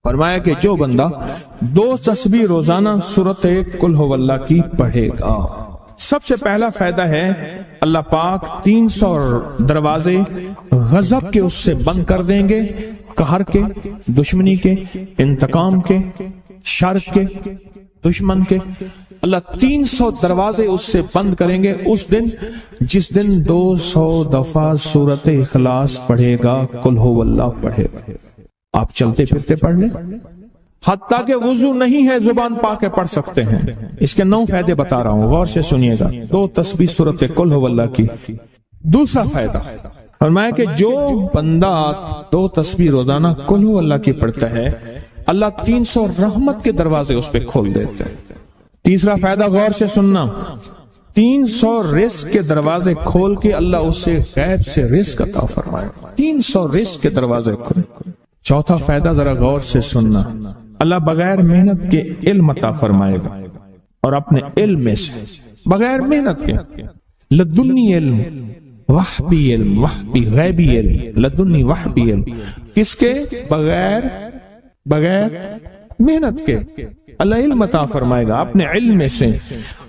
فرمایا کہ جو بندہ 2 تسبیح روزانہ سورت قل ہو اللہ کی پڑھے گا، سب سے پہلا فائدہ ہے اللہ پاک 300 دروازے غضب کے اس سے بند کر دیں گے، قہر کے، دشمنی کے، انتقام کے، شر کے، دشمن کے۔ اللہ 300 دروازے اس سے بند کریں گے اس دن جس دن 200 دفعہ سورت اخلاص پڑھے گا، قل ہو اللہ پڑھے گا۔ آپ چلتے پھرتے پڑھ لیں، حتیٰ کہ وضو نہیں ہے زبان پاک کے پڑھ سکتے ہیں۔ اس کے 9 فائدے بتا رہا ہوں، غور سے سنیے گا۔ 2 تسبیح سورت قل ہو اللہ کی۔ دوسرا فائدہ فرمایا کہ جو بندہ 2 تسبیح روزانہ قل ہو اللہ کی پڑھتا ہے، اللہ 300 رحمت کے دروازے اس پہ کھول دیتے ہیں۔ تیسرا فائدہ غور سے سننا، 300 رزق کے دروازے کھول کے اللہ اس سے غیب سے رزق عطا فرمائے، 300 رزق کے دروازے کھول۔ چوتھا فائدہ ذرا غور سے سننا، اللہ بغیر محنت کے علم عطا فرمائے گا، اور اپنے علم میں سے بغیر محنت کے، لدنی علم، وحبی علم، وحبی غیبی علم، لدنی وحبی علم، کس کے؟ بغیر محنت کے اللہ علم عطا فرمائے گا اپنے علم میں سے،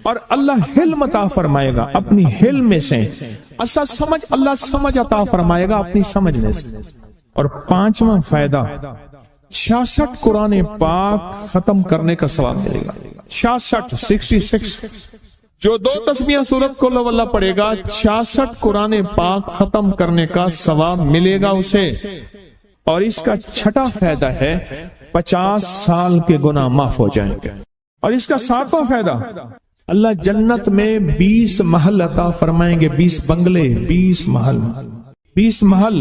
اور اللہ حلم عطا فرمائے گا اپنی حلم میں سے، اللہ سمجھ عطا فرمائے گا اپنی سمجھ میں سے۔ اور 5واں فائدہ 66 قرآن پاک ختم کرنے کا ثواب ملے گا۔ 66 جو 2 تسبیح سورت قل ہو اللہ پڑھے گا، 66 قرآن پاک ختم کرنے کا ثواب ملے گا اسے۔ اور اس کا 6واں فائدہ ہے 50 سال کے گناہ معاف ہو جائیں گے۔ اور اس کا 7واں فائدہ، اللہ جنت میں 20 محل عطا فرمائیں گے، 20 بنگلے، 20 محل،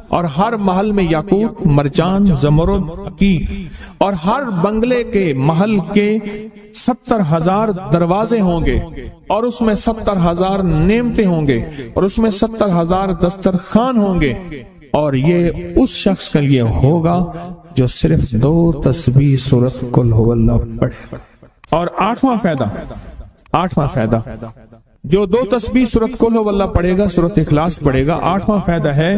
اور ہر محل میں یاقوت، مرجان، زمرد، عقیق، اور ہر بنگلے کے محل کے 70,000 دروازے ہوں گے، اور اس میں 70,000 نعمتیں ہوں گے، اور اس میں 70,000 دسترخوان ہوں گے، اور یہ اس شخص کے لیے ہوگا جو صرف 2 تسبیح سورت قل ہو اللہ پڑھے۔ اور 8واں فائدہ جو 2 تسبیح سورت قل ہو اللہ پڑھے گا، سورت اخلاص پڑھے گا، 8واں فائدہ ہے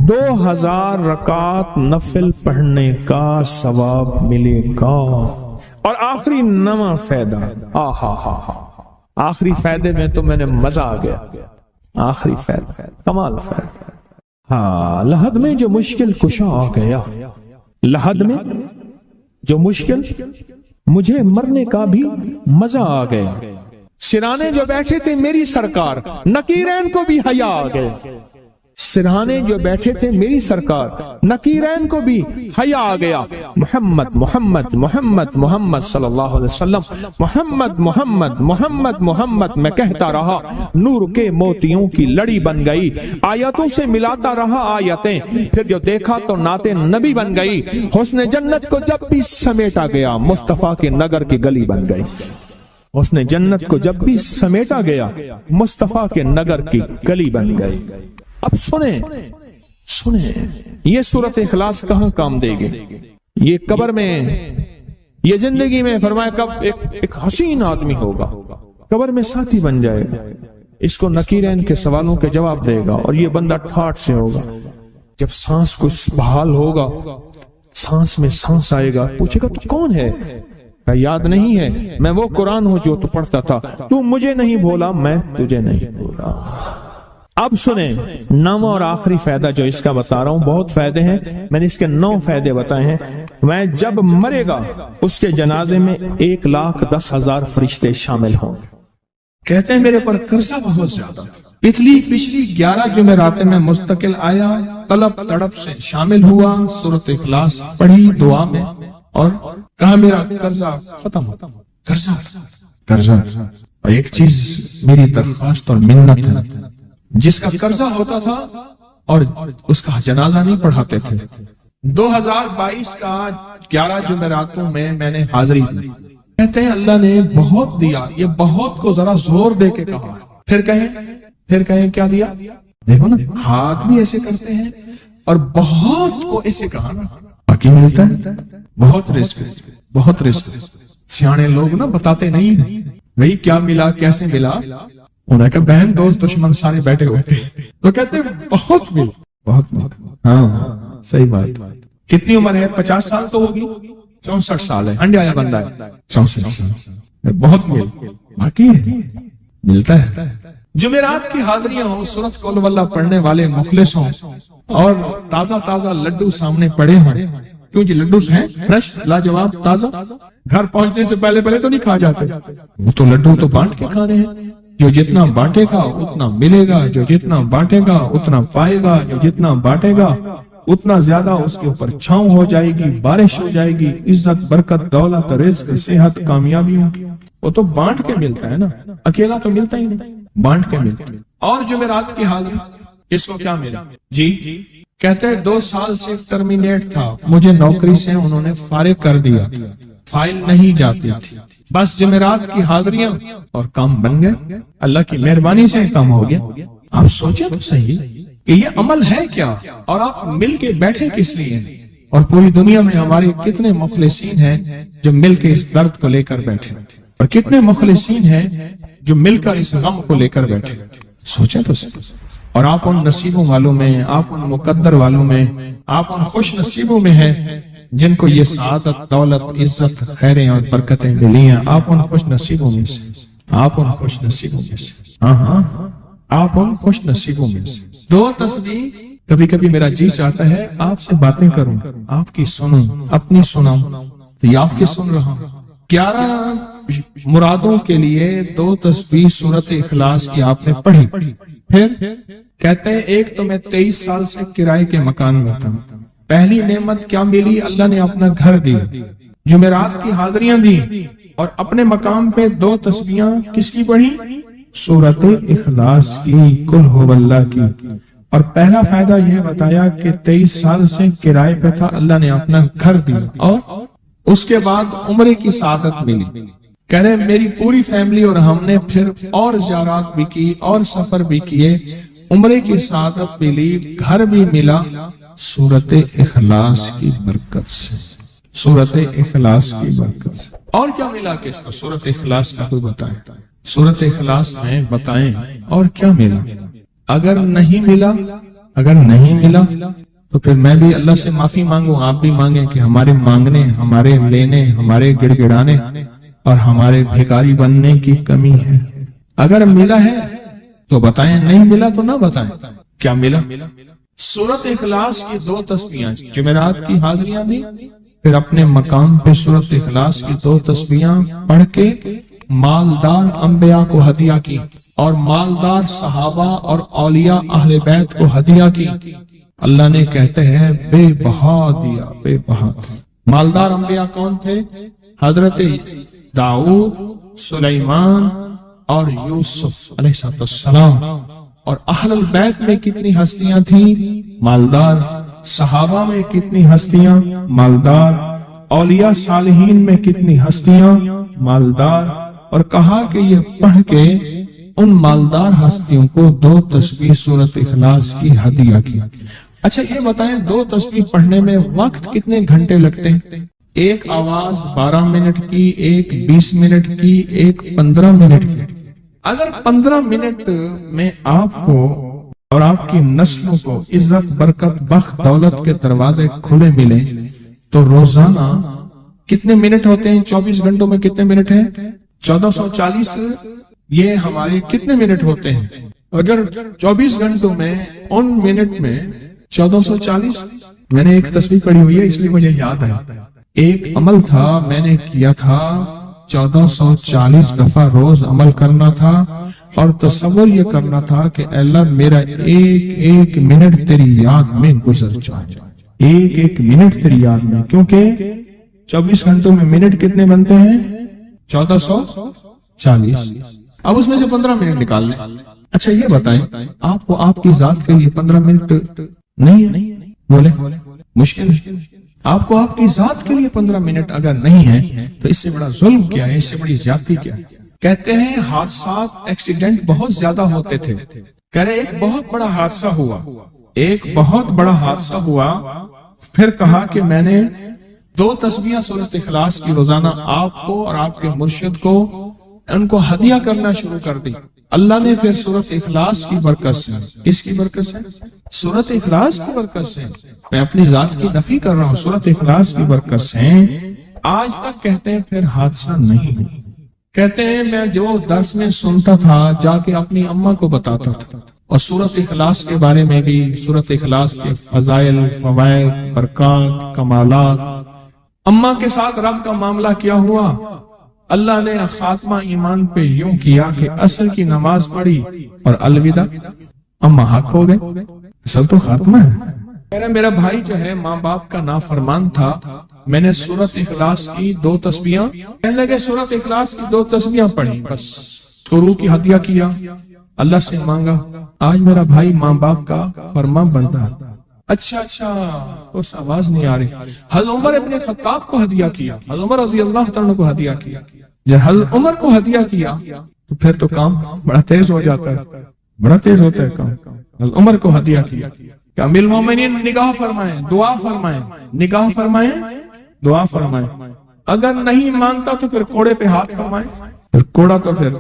2000 رکعت نفل پڑھنے کا ثواب ملے گا۔ اور آخری 9واں فائدہ، آخری فائدے میں تو میں نے مزہ آ گیا، آخری فائدہ کمال فائدہ۔ لحد میں جو مشکل کشا آ گیا، لحد میں جو مشکل، مجھے مرنے کا بھی مزہ آ گیا، سرانے جو بیٹھے تھے میری سرکار، نکیرین کو بھی حیا آ گئے، سرہانے جو بیٹھے تھے میری سرکار، نکیرین کو بھی حیا آ گیا۔ محمد محمد محمد محمد صلی اللہ علیہ وسلم، محمد محمد محمد محمد میں کہتا رہا، نور کے موتیوں کی لڑی بن گئی، آیتوں سے ملاتا رہا آیتیں، پھر جو دیکھا تو نعت نبی بن گئی، حسن جنت کو جب بھی سمیٹا گیا، مصطفیٰ کے نگر کی گلی بن گئی، حسن جنت کو جب بھی سمیٹا گیا، مصطفیٰ کے نگر کی گلی بن گئی۔ اب سنیں یہ سورت اخلاص کہاں کام دے گی؟ یہ قبر میں، یہ زندگی میں، فرمایا کب ایک حسین آدمی ہوگا، قبر میں ساتھی بن جائے گا، اس کو نکیرین کے سوالوں کے جواب دے گا، اور یہ بندہ ٹھاٹ سے ہوگا۔ جب سانس کو بحال ہوگا، سانس میں سانس آئے گا، پوچھے گا تو کون ہے؟ یاد نہیں ہے، میں وہ قرآن ہوں جو تو پڑھتا تھا، تو مجھے نہیں بھولا، میں تجھے نہیں بھولا۔ اب سنیں 9واں اور آخری فائدہ جو اس کا بتا رہا ہوں، بہت فائدے ہیں، میں نے اس کے 9 فائدے بتائے ہیں۔ میں جب مرے گا اس کے جنازے میں 1,10,000 فرشتے شامل ہوں۔ کہتے ہیں میرے پر قرضہ بہت زیادہ، پچھلی 11 جمعراتیں میں مستقل آیا، طلب تڑپ سے شامل ہوا، سورت اخلاص پڑھی دعا میں، اور کہا میرا قرضہ ختم ہو، قرضہ۔ اور ایک چیز میری درخواست اور منت ہے، جس کا قرضہ ہوتا تھا اور اس کا جنازہ نہیں پڑھاتے تھے، 2022 کا 11 جمعراتوں میں نے حاضری دی۔ کہتے ہیں اللہ نے بہت دیا، یہ بہت کو ذرا زور دے کے کہا، پھر کہیں کیا دیا؟ دیکھو نا، ہاتھ بھی ایسے کرتے ہیں اور بہت کو ایسے کہا، باقی ملتا ہے، بہت رزق۔ سیانے لوگ نا بتاتے نہیں ہیں بھئی کیا ملا، کیسے ملا، انہیں کہا بہن دوست دشمن سارے بیٹھے ہوتے ہیں تو کہتے ہیں بہت مل۔ ہاں صحیح بات، کتنی عمر ہے؟ 50 سال تو ہوگی، 64 سال ہے، انڈیا آیا بندہ ہے 64 سال، بہت باقی ہے، ملتا ہے۔ جمعرات کی حاضریاں ہوں، سورۃ قل ہو اللہ پڑھنے والے مخلص ہوں، اور تازہ تازہ لڈو سامنے پڑے ہوں، کیوں جی لڈو ہیں فریش لاجواب تازہ، گھر پہنچنے سے پہلے پہلے تو نہیں کھا جاتے، وہ تو لڈو تو بانٹ کے کھانے ہیں، جو جتنا بانٹے گا اتنا ملے گا، جو جتنا بانٹے گا اتنا پائے گا، جو جتنا بانٹے گا اتنا زیادہ اس کے اوپر چھاؤں ہو جائے گی، بارش ہو جائے گی، عزت برکت دولت رزق صحت کامیابیوں کی، وہ تو بانٹ کے ملتا ہے نا، اکیلا تو ملتا ہی نہیں، بانٹ کے ملتا ہے۔ اور جمعرات کی حاضری اس کو کیا ملا؟ جی کہتے ہیں 2 سال سے ٹرمینیٹ تھا، مجھے نوکری سے انہوں نے فارغ کر دیا تھا، فائل نہیں جاتی تھی، بس جمعرات کی حاضریاں اور کام بن گئے، اللہ کی مہربانی سے کام ہو گیا۔ آپ سوچیں تو صحیح کہ یہ عمل ہے کیا، اور آپ مل کے بیٹھے کس لیے ہیں، اور پوری دنیا میں ہمارے کتنے مخلصین ہیں جو مل کے اس درد کو لے کر بیٹھے، اور کتنے مخلصین ہیں جو مل کر اس غم کو لے کر بیٹھے، سوچیں تو صحیح۔ اور آپ ان نصیبوں والوں میں، آپ ان مقدر والوں میں، آپ ان خوش نصیبوں میں ہیں جن کو یہ سعادت دولت عزت خیریں اور برکتیں ملی ہیں، آپ ان خوش نصیبوں میں سے، آپ ان خوش نصیبوں میں سے، ہاں آپ ان خوش نصیبوں میں سے۔ 2 تسبیح کبھی کبھی میرا جی چاہتا ہے آپ سے باتیں کروں، آپ کی سنوں، اپنی سناؤں، تو یہ آپ کی سن رہا ہوں۔ 11 مرادوں کے لیے 2 تسبیح سورۃ اخلاص کی آپ نے پڑھی، پھر کہتے ہیں ایک تو میں 23 سال سے کرائے کے مکان میں تھا، پہلی نعمت کیا ملی؟ اللہ نے اپنا گھر دیا، جمعرات کی حاضریاں دی، اور اپنے مقام پہ 2 تسبیحاں کس کی پڑھی؟ سورۃ اخلاص کی، قل ہو اللہ کی۔ اور پہلا فائدہ یہ بتایا کہ 23 سال سے کرائے پہ تھا، اللہ نے اپنا گھر دیا، اور اس کے بعد عمرے کی سعادت ملی۔ کہہ رہے میری پوری فیملی اور ہم نے پھر اور زیارات بھی کی اور سفر بھی کیے، عمرے کی سعادت ملی، گھر بھی ملا، سورۃ اخلاص کی برکت سے، سورۃ اخلاص کی برکت سے۔ اور کیا ملا کس کو؟ سورۃ اخلاص کا کوئی بتائے، سورۃ اخلاص میں بتائیں اور کیا ملا؟ اگر نہیں ملا تو پھر میں بھی اللہ سے معافی مانگوں، آپ بھی مانگیں کہ ہمارے مانگنے، ہمارے لینے، ہمارے گڑ گڑانے اور ہمارے بھیکاری بننے کی کمی ہے۔ اگر ملا ہے تو بتائیں، نہیں ملا تو نہ بتائیں کیا ملا۔ سورۃ اخلاص کی 2 تسبیحاں، جمعرات کی حاضریاں دی، پھر اپنے مقام پہ سورۃ اخلاص کی 2 تسبیحاں پڑھ کے مالدار انبیاء کو ہدیہ کی، اور مالدار صحابہ اور اولیاء اہل بیت کو ہدیہ کی۔ اللہ نے کہتے ہیں بے بہا دیا، بے بہا۔ مالدار انبیاء کون تھے؟ حضرت داؤد، سلیمان اور یوسف علیہ السلام۔ اور اہل البیت میں کتنی ہستیاں تھیں؟ مالدار۔ صحابہ میں کتنی ہستیاں؟ مالدار۔ اولیاء صالحین میں کتنی ہستیاں؟ مالدار۔ اور کہا کہ یہ پڑھ کے ان مالدار ہستیوں کو 2 تسبیح سورۃ اخلاص کی ہدیہ کی۔ اچھا یہ بتائیں 2 تسبیح پڑھنے میں وقت کتنے گھنٹے لگتے ہیں؟ ایک آواز 12 منٹ کی، ایک 20 منٹ کی، ایک 15 منٹ کی۔ اگر 15 منٹ میں آپ کو اور آپ کی نسلوں کو عزت برکت بخت دولت کے دروازے کھلے ملے تو روزانہ کتنے منٹ ہوتے ہیں؟ 24 گھنٹوں میں کتنے منٹ ہیں؟ 1440۔ یہ ہمارے کتنے منٹ ہوتے ہیں؟ اگر 24 گھنٹوں میں ان منٹ میں 1440، میں نے ایک تسبیح پڑھی ہوئی ہے اس لیے مجھے یاد ہے، ایک عمل تھا میں نے کیا تھا 1440 دفعہ روز عمل کرنا تھا، اور تصور یہ کرنا تھا کہ اے اللہ میرا ایک ایک منٹ تیری یاد میں گزر جائے، ایک ایک منٹ تیری یاد میں، کیونکہ 24 گھنٹوں میں منٹ کتنے بنتے ہیں؟ 1440۔ اب اس میں سے 15 منٹ نکال لیں۔ اچھا یہ بتائیں آپ کو آپ کی ذات کے لیے 15 منٹ نہیں ہے؟ بولے مشکل ہے۔ آپ کو آپ کی ذات کے لیے 15 منٹ اگر نہیں ہے تو اس سے بڑا ظلم کیا ہے، اس سے بڑی زیادتی کیا ہے؟ کہتے ہیں حادثات ایکسیڈنٹ بہت زیادہ ہوتے تھے، کہہ رہے ایک بہت بڑا حادثہ ہوا، ایک بہت بڑا حادثہ ہوا، پھر کہا کہ میں نے 2 تسبیحاں سورۃ اخلاص کی روزانہ آپ کو اور آپ کے مرشد کو ان کو ہدیہ کرنا شروع کر دی۔ اللہ نے پھر سورۃ اخلاص کی برکت سے، کس کی برکت سے؟ سورۃ اخلاص کی برکت سے، میں اپنی ذات کی نفی کر رہا ہوں، سورۃ اخلاص کی برکت سے آج تک کہتے ہیں پھر حادثہ نہیں۔ کہتے ہیں میں جو درس میں سنتا تھا جا کے اپنی اماں کو بتاتا تھا، اور سورۃ اخلاص کے بارے میں بھی، سورۃ اخلاص کے فضائل، فوائد، برکات، کمالات، اماں کے ساتھ رب کا معاملہ کیا ہوا۔ اللہ نے خاتمہ ایمان پہ یوں کیا کہ عصر کی نماز پڑھی اور الوداع، اماں حق ہو گئے، اصل تو خاتمہ ہے۔ میرا بھائی جو ہے ماں باپ کا نافرمان تھا، میں نے سورۃ اخلاص کی 2 تسبیحاں، کہنے لگے سورۃ اخلاص کی 2 تسبیحاں پڑھی، بس شروع کی ہدیہ کیا، اللہ سے مانگا، آج میرا بھائی ماں باپ کا فرما بندہ۔ اچھا اس آواز نہیں آ رہی۔ حضرت عمر ابن خطاب کو ہدیہ کیا، حضرت عمر رضی اللہ تعالیٰ کو ہدیہ کیا، جب حضرت عمر کو ہدیہ کیا تو پھر تو کام بڑا تیز ہو جاتا ہے، بڑا تیز ہوتا ہے کام۔ حضرت عمر کو ہدیہ کیا کہ امیر المومنین نگاہ فرمائیں، دعا فرمائیں، نگاہ فرمائیں، دعا فرمائیں، اگر نہیں مانتا تو پھر کوڑے پہ ہاتھ فرمائیں، پھر کوڑا تو پھر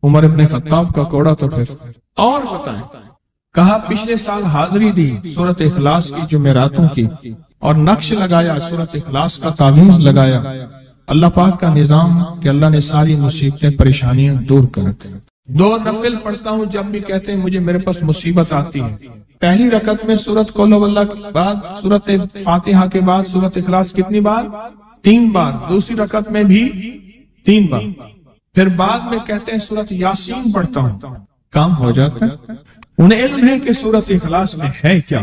عمر ابن خطاب کا کوڑا تو پھر اور بتائیں۔ کہا پچھلے سال حاضری دی سورۃ اخلاص کی جمعراتوں کی، اور نقش لگایا سورۃ اخلاص کا تعویذ لگایا، اللہ پاک کا نظام کہ اللہ نے ساری مصیبتیں پریشانیاں دور کر دی۔ 2 نفل پڑھتا ہوں جب بھی کہتے ہیں مجھے میرے پاس مصیبت آتی ہے، پہلی رکعت میں سورۃ قل هو اللہ کے بعد سورۃ فاتحہ کے بعد سورۃ اخلاص کتنی بار؟ 3 بار، دوسری رکعت میں بھی 3 بار، پھر بعد میں کہتے ہیں سورۃ یاسین پڑھتا ہوں، کام ہو جاتا ہے۔ انہیں علم ہے کہ سورۃ اخلاص میں ہے کیا،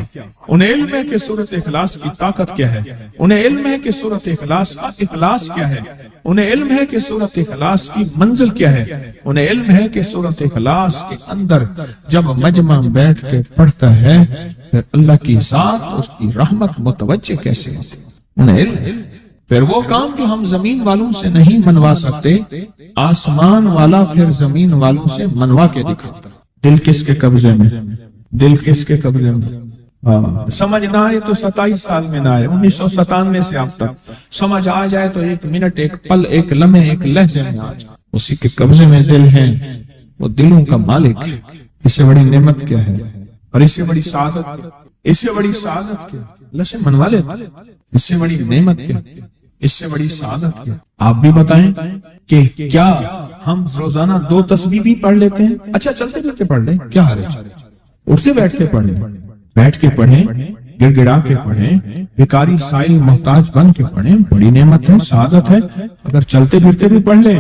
انہیں علم ہے کہ سورۃ اخلاص کی طاقت کیا ہے، انہیں علم ہے کہ سورۃ اخلاص کا اخلاص کیا ہے، انہیں علم ہے کہ سورۃ اخلاص کی منزل کیا ہے، انہیں علم ہے کہ سورۃ اخلاص کے اندر جب مجمع بیٹھ کے پڑھتا ہے پھر اللہ کی ذات اس کی رحمت متوجہ کیسے ہوتی، انہیں علم۔ پھر وہ کام جو ہم زمین والوں سے نہیں منوا سکتے، آسمان والا پھر زمین والوں سے منوا کے دکھاتا۔ دل کس کے قبضے میں؟ دل کس کے قبضے میں؟ سمجھ نہ آئے تو 27 سال میں نہ آئے، 1997 سے اب تک سمجھ آ جائے تو 1 منٹ، 1 پل، 1 لمحے، 1 لہجے میں آ جائے، اسی کے قبضے میں دل ہیں، وہ دلوں کا مالک ہے۔ اس سے بڑی نعمت کیا ہے، اور اس سے بڑی سعادت، اس سے بڑی سعادت کیا؟ اللہ سے منوا لے، اس سے بڑی نعمت کیا، اس سے بڑی سعادت کیا؟ آپ بھی بتائیں کہ کیا ہم روزانہ 2 تسبیح بھی پڑھ لیتے ہیں؟ اچھا چلتے چلتے پڑھ لیں، کیا حرج، اٹھتے بیٹھتے پڑھ لیں، بیٹھ کے پڑھیں، گڑ گڑا کے پڑھیں، بھکاری سائل محتاج بن کے پڑھیں، بڑی نعمت ہے، سعادت ہے۔ اگر چلتے پھرتے بھی پڑھ لیں،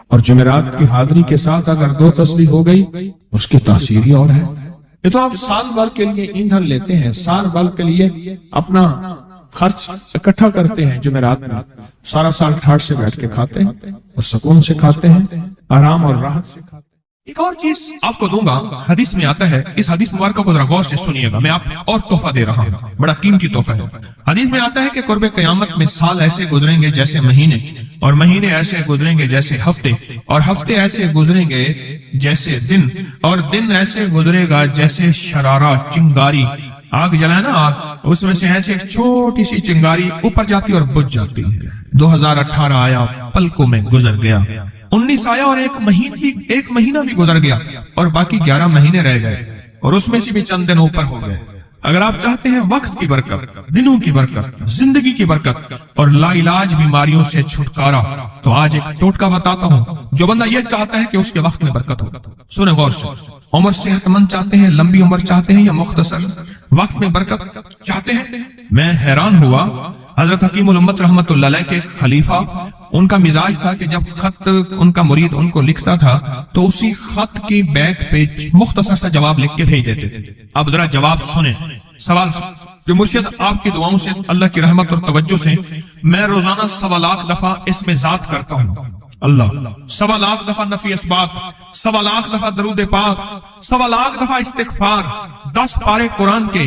اور جمعرات کی حاضری کے ساتھ اگر 2 تسبیح ہو گئی اس کی تاثیر ہی اور ہے۔ یہ تو آپ سال بھر کے لیے ایندھن لیتے ہیں، سال بھر کے لیے اپنا خرچ اکٹھا کرتے ہیں، جمعرات میں سارا سال ٹھاٹ سے بیٹھ کے کھاتے ہیں اور سکون سے کھاتے ہیں، آرام اور راحت سے کھاتے ہیں۔ ایک اور چیز آپ کو دوں گا، حدیث میں آتا ہے، اس حدیث مبارکہ کو ذرا غور سے سنیے گا، میں آپ اور تحفہ دے رہا ہوں، بڑا قیمتی تحفہ ہے۔ حدیث میں آتا ہے کہ قرب قیامت میں سال ایسے گزریں گے جیسے مہینے، اور مہینے ایسے گزریں گے جیسے ہفتے، اور ہفتے ایسے گزریں گے جیسے دن، اور دن ایسے گزرے گا جیسے شرارہ، چنگاری، آگ جلائے نا آگ، اس میں سے ایسے ایک چھوٹی سی چنگاری اوپر جاتی اور بجھ جاتی ہے۔ 2018 آیا، پلکوں میں گزر گیا، 19 آیا اور ایک مہینہ بھی گزر گیا، اور باقی 11 مہینے رہ گئے، اور اس میں سے بھی چند دن اوپر ہو گئے۔ اگر آپ چاہتے ہیں وقت کی برکت، دنوں کی برکت، زندگی کی برکت اور لا علاج بیماریوں سے چھٹکارا، تو آج ایک ٹوٹکا بتاتا ہوں۔ جو بندہ یہ چاہتا ہے کہ اس کے وقت میں برکت ہو، سنیں غور سے، عمر صحت مند چاہتے ہیں، لمبی عمر چاہتے ہیں یا مختصر وقت میں برکت چاہتے ہیں؟ میں حیران ہوا، حضرت حکیم الامت رحمت اللہ علیہ کے خلیفہ، ان کا مزاج تھا کہ جب خط ان کا مرید ان کو لکھتا تھا تو اسی خط کی بیک پہ مختصر سا جواب لکھ کے بھیج دیتے تھے۔ اب ذرا جواب سنیں، سوال جو مرشد آپ کی دعاؤں سے، اللہ کی رحمت اور توجہ سے میں روزانہ 1.25 لاکھ دفعہ اس میں ذات کرتا ہوں، اللہ 1.25 لاکھ دفعہ نفی اسبات، 1.25 لاکھ دفعہ درود پاک، 1.25 لاکھ دفعہ استغفار، 10 پارے قرآن کے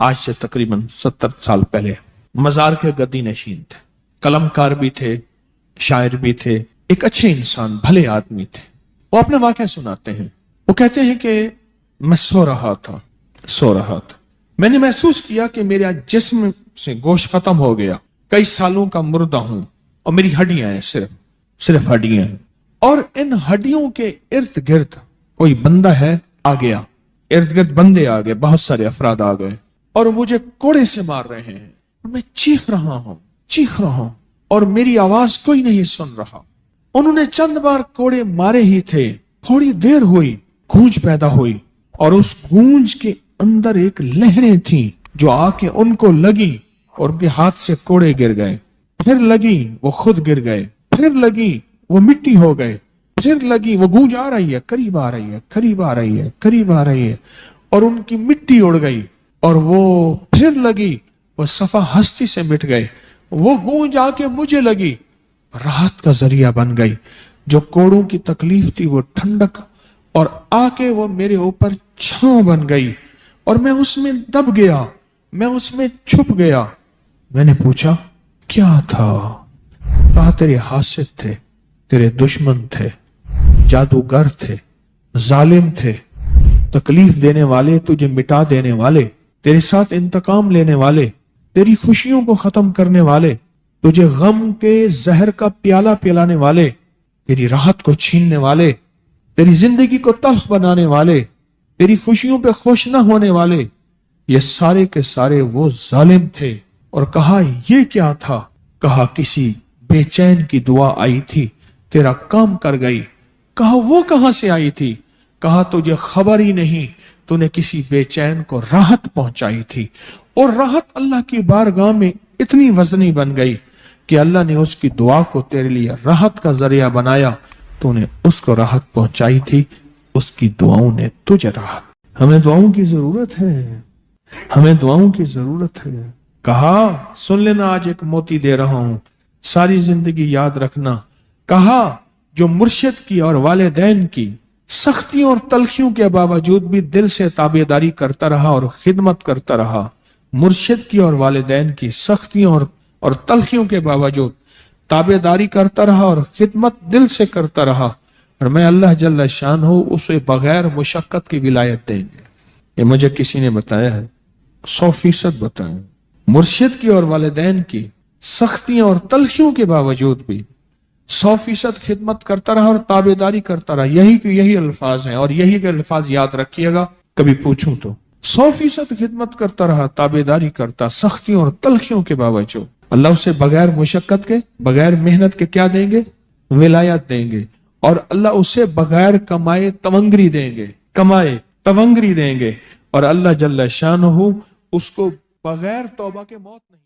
آج سے تقریباً 70 سال پہلے مزار کے گدی نشین تھے، قلم کار بھی تھے، شاعر بھی تھے، ایک اچھے انسان، بھلے آدمی تھے۔ وہ اپنے واقعہ سناتے ہیں، وہ کہتے ہیں کہ میں سو رہا تھا، میں نے محسوس کیا کہ میرے جسم سے گوشت ختم ہو گیا، کئی سالوں کا مردہ ہوں اور میری ہڈیاں ہیں، صرف ہڈیاں ہیں، اور ان ہڈیوں کے ارد گرد کوئی بندہ ہے آ گیا، ارد گرد بندے آ گئے، بہت سارے افراد آ گئے اور مجھے کوڑے سے مار رہے ہیں، میں چیخ رہا ہوں اور میری آواز کوئی نہیں سن رہا۔ انہوں نے چند بار کوڑے مارے ہی تھے، تھوڑی دیر ہوئی، گونج پیدا ہوئی اور اس گونج کے اندر ایک لہریں تھیں جو آ کے ان کو لگی اور ان کے ہاتھ سے کوڑے گر گئے، پھر لگی وہ خود گر گئے، پھر لگی وہ مٹی ہو گئے، پھر لگی وہ گونج آ رہی ہے، قریب آ رہی ہے اور ان کی مٹی اڑ گئی، اور وہ پھر لگی وہ صفحہ ہستی سے مٹ گئے، وہ گونج آ کے مجھے لگی، راحت کا ذریعہ بن گئی، جو کوڑوں کی تکلیف تھی وہ ٹھنڈک، اور آ کے وہ میرے اوپر چھاؤں بن گئی اور میں اس میں دب گیا، میں اس میں چھپ گیا۔ میں نے پوچھا کیا تھا؟ کہا تیرے حاسد تھے، تیرے دشمن تھے، جادوگر تھے، ظالم تھے، تکلیف دینے والے، تجھے مٹا دینے والے، تیرے ساتھ انتقام لینے والے، تیری خوشیوں کو ختم کرنے والے، تجھے غم کے زہر کا پیالہ پلانے والے، تیری راحت کو چھیننے والے، تیری زندگی کو تلخ بنانے والے، تیری خوشیوں پہ خوش نہ ہونے والے، یہ سارے کے سارے وہ ظالم تھے۔ اور کہا یہ کیا تھا؟ کہا کسی بے چین کی دعا آئی تھی، تیرا کام کر گئی۔ کہا وہ کہاں سے آئی تھی؟ کہا تجھے خبر ہی نہیں، تو نے کسی بے چین کو راحت پہنچائی تھی، اور راحت اللہ کی بارگاہ میں اتنی وزنی بن گئی کہ اللہ نے اس کی دعا کو تیرے لیے راحت کا ذریعہ بنایا، تو نے اس کو راحت پہنچائی تھی، اس کی دعاؤں نے تجھے راحت۔ ہمیں دعاؤں کی ضرورت ہے، کہا سن لینا، آج ایک موتی دے رہا ہوں، ساری زندگی یاد رکھنا۔ کہا جو مرشد کی اور والدین کی سختیوں اور تلخیوں کے باوجود بھی دل سے تابعداری کرتا رہا اور خدمت کرتا رہا، مرشد کی اور والدین کی سختیوں اور تلخیوں کے باوجود تابعداری کرتا رہا اور خدمت دل سے کرتا رہا، اور میں اللہ جل شانہ اسے بغیر مشقت کی ولایت دیں گے۔ یہ مجھے کسی نے بتایا ہے، 100% بتایا۔ مرشد کی اور والدین کی سختیوں اور تلخیوں کے باوجود بھی 100% خدمت کرتا رہا اور تابعداری کرتا رہا۔ یہی الفاظ ہیں، اور یہی کے الفاظ یاد رکھیے گا کبھی پوچھوں تو۔ 100% خدمت کرتا رہا، تابعداری کرتا، سختیوں اور تلخیوں کے باوجود۔ اللہ اسے بغیر مشقت کے، بغیر محنت کے کیا دیں گے؟ ولایت دیں گے، اور اللہ اسے بغیر کمائے تونگری دیں گے، اور اللہ جل شانہ اس کو بغیر توبہ کے موت نہیں